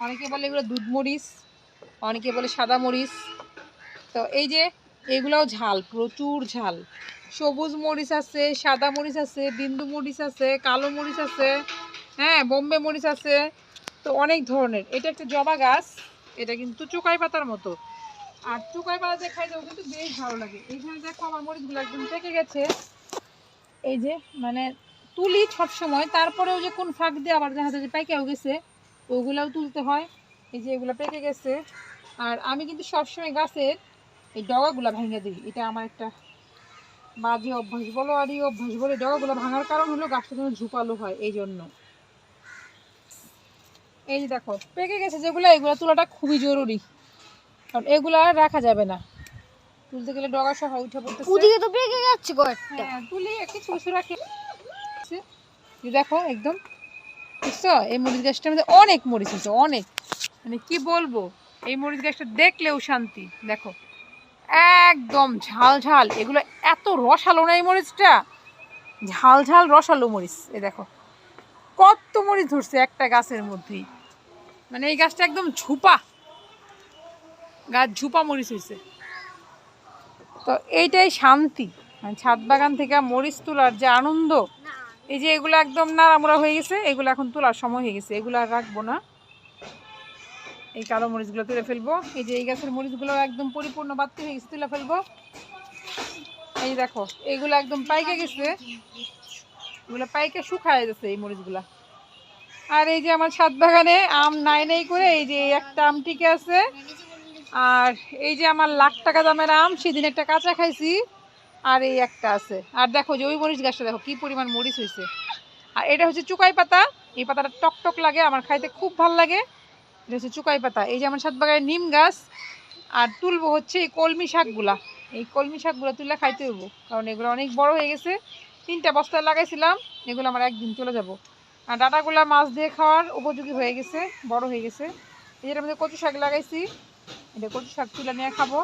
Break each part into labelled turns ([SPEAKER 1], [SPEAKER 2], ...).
[SPEAKER 1] অনেকে বলে এগুলো দুধ মরিচ, অনেকে বলে সাদা মরিচ। তো এই যে এগুলোও ঝাল, প্রচুর ঝাল। সবুজ মরিচ আছে, সাদা মরিচ আছে, বিন্দু মরিচ আছে, কালো মরিচ আছে, হ্যাঁ বোম্বে মরিচ আছে। তো অনেক ধরনের। এটা একটা জবা গাছ, এটা কিন্তু চুকাই পাতার মতো। আর চুকাই পাতা দিয়ে খাইতেও কিন্তু বেশ ভালো লাগে। এইখানে দেখো আমার মরিচগুলো একদম পেকে গেছে। এই যে মানে তুলি সব সময়, তারপরেও যে কোন ফাঁক দিয়ে আবার দেখা যায় যে পেকেও গেছে, ওগুলাও তুলতে হয়। এই যে এগুলো পেকে গেছে। আর আমি কিন্তু সবসময় গাছের এই ডগাগুলো ভেঙে দিই। এটা আমার একটা বাজে অভ্যাস বলো আর এই অভ্যাস বলে। ডগাগুলো ভাঙার কারণ হলো গাছটা যেন ঝুপালো হয়, এই জন্য। এই যে দেখো পেকে গেছে যেগুলো, এগুলো তোলাটা খুবই জরুরি, কারণ এগুলো আর রাখা যাবে না। তুলতে গেলে ডগা সহ উঠে পড়তেছে।
[SPEAKER 2] ওদিকে তো পেকে যাচ্ছে কয়েকটা।
[SPEAKER 1] হ্যাঁ তুলি কিছু কিছু রাখি। দেখো একদম বুঝছো, এই মরিচ গাছটার মধ্যে অনেক মরিচ হয়েছে, অনেক। মানে কি বলবো, এই মরিচ গাছটা দেখলেও শান্তি। দেখো একদম ঝাল ঝাল, এগুলো এত রসালো না এই মরিচটা, ঝাল ঝাল রসালো মরিচ। এই দেখো কত মরিচ ধরছে একটা গাছের মধ্যেই। মানে এই গাছটা একদম ঝুপা গাছ, ঝুপা মরিচ হয়েছে। তো এইটাই শান্তি, মানে ছাদ বাগান থেকে মরিচ তোলার যে আনন্দ। এই যে এগুলো একদম নাড়ামোড়া হয়ে গেছে, এগুলো এখন তোলার সময় হয়ে গেছে, এগুলো আর রাখবো না। এই কালো মরিচগুলো তুলে ফেলবো। এই যে এই গাছের মরিচগুলো একদম পরিপূর্ণ বাড়তি হয়ে গেছে, তুলে ফেলবো। এই দেখো এগুলো একদম পাইকে গেছে, এগুলো পাইকে শুকায় গেছে এই মরিচগুলা। আর এই যে আমার ছাদ বাগানে আম নাই নাই করে এই যে একটা আম টিকে আছে। আর এই যে আমার লাখ টাকা দামের আম, সেদিন একটা কাঁচা খাইছি, আর এই একটা আছে। আর দেখো যে ওই মরিচ গাছটা দেখো কি পরিমাণ মরিচ হয়েছে। আর এটা হচ্ছে চুকাই পাতা, এই পাতাটা টক টক লাগে, আমার খাইতে খুব ভালো লাগে। এটা হচ্ছে চুকাই পাতা। এই যে আমার ছাদ বাগানে নিম গাছ। আর তুলবো হচ্ছে এই কলমি শাকগুলা, এই কলমি শাকগুলো তুলে খাইতে হইব, কারণ এগুলো অনেক বড় হয়ে গেছে। 3টা বস্তায় লাগাইছিলাম, এগুলো আমার একদিন চলে যাব। আর ডাটাগুলা মাছ দিয়ে খাওয়ার উপযোগী হয়ে গেছে, বড় হয়ে গেছে। এটার মধ্যে কচু শাক লাগাইছি, এটা কচু শাক তুলে নিয়ে খাবো।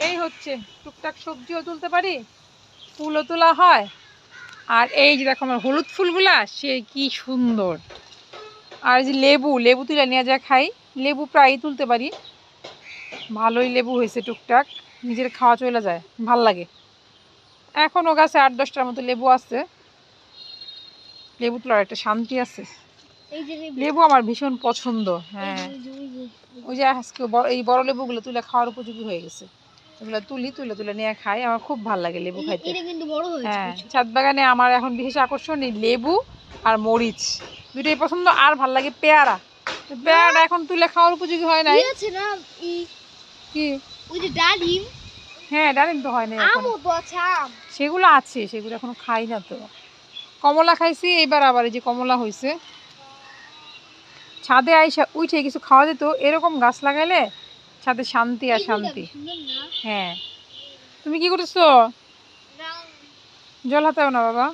[SPEAKER 1] এই হচ্ছে টুকটাক সবজিও তুলতে পারি, ফুলও তোলা হয়। আর এই যে দেখো আমার হলুদ ফুলগুলা, সে কি সুন্দর। আর এই যে লেবু, লেবু তুলে নিয়ে যা খাই, লেবু প্রায়ই তুলতে পারি। ভালোই লেবু হয়েছে টুকটাক, নিজের খাওয়া চলে যায়, ভাল লাগে। এখনও গাছে 8-10টার মতো লেবু আছে। লেবু তোলার একটা শান্তি আছে। লেবু আমার ভীষণ পছন্দ। হ্যাঁ ওই যে আজকে এই বড় লেবুগুলো তুলে খাওয়ার উপযোগী হয়ে গেছে, এগুলো তুলে তুলে নিয়ে খাই, আমার খুব ভালো লাগে লেবু খাইতে। হ্যাঁ ছাদ বাগানে আমার এখন বিশেষ আকর্ষণ এই লেবু আর মরিচ, দুটোই পছন্দ। আর ভাল লাগে পেয়ারা, পেয়ারাটা এখন তুলে খাওয়ার উপযোগী হয় নাই। কি
[SPEAKER 2] ওই যে ডালিম,
[SPEAKER 1] হ্যাঁ ডালিম তো হয় না এখন, সেগুলো আছে, সেগুলো এখনো খাই না তো। কমলা খাইছি এবার, আবার এই যে কমলা হয়েছে। ছাদে আইসা উঠে কিছু খাওয়া যেত, এরকম গাছ লাগাইলে ছাদে শান্তি আর শান্তি। হ্যাঁ তুমি কি করতেছো? জল হাতাও না বাবা।